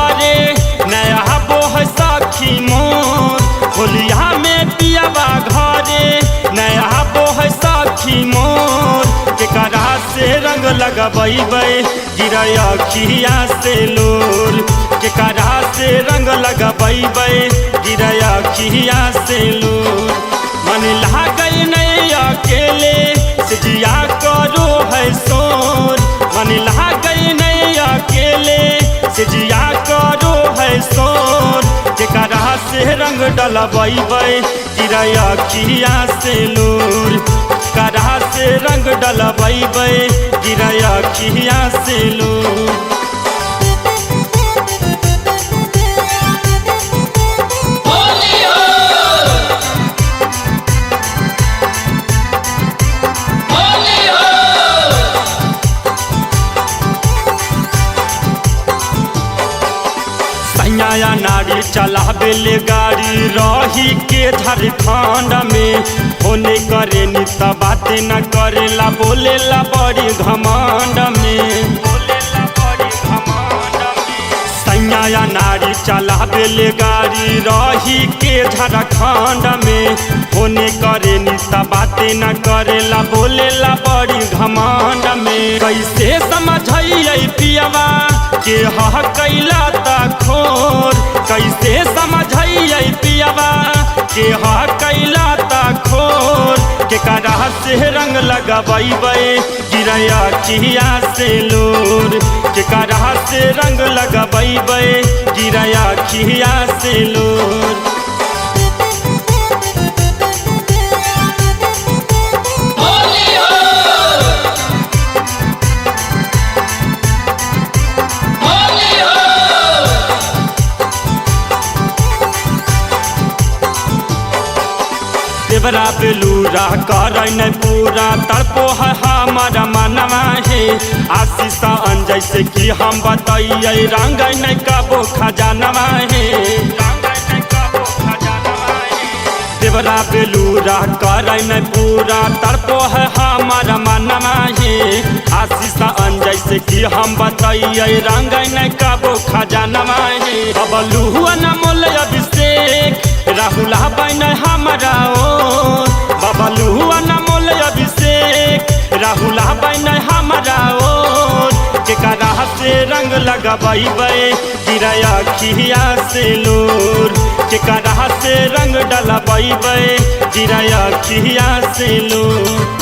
घरे नया बोह सखी मोर। होलिया में पियावा घरे नया बोह सखी मोर। केकरा से रंग लगबैबै गिरै अखिया से लोर। केकरा से रंग लगबैबै गिरै अखिया से लोर। मन लागै नहीं अकेले से जिया करो है शोर। मन लागै नहीं अकेले से जिया करो है शोर। केकरा से रंग डलबैबै गिरै अखिया से लोर। केकरा से रंग डलबैबै गिरै अखिया से लोर। नया नारी चलाबे ले गाड़ी रही के झारखंड में। होने करे नी त बातें न करेला बोलेला बड़ी घमंड में। नया नारी चलाबे ले गाड़ी रही के झारखंड में। होने करे नी त बातें न करेला बोलेला बड़ी घमंड में। कैसे समझैयै पियवा के ह कैला त खोर। कैसे समझैयै पियवा के ह कैला त खोर। केकरा से रंग लगबैबै गिरै अखिया से लोर। केकरा से रंग लगबैबै गिरै अखिया से लोर। देवरा बेलूरा करै नहीं पूरा तड़पो है हमारा मनवा है। आशीष अंजय से कि हम बतैयै रंग नहीं कबो खजानवा है। देवरा बेलूरा करै नहीं पूरा तड़पो है हमारा मनवा है। आशीष अंजय से कि हम बतैयै रंग नहीं कबो खजानवा है। बबलू न मोल अभिषेक राहुल बन हमारा ओर। बबलू न मोल अभिषेक राहुल बन हमारा ओर। केकरा से रंग लगबैबै गिरै अखिया से लोर। केकरा से रंग डलबैबै गिरै अखिया से लोर।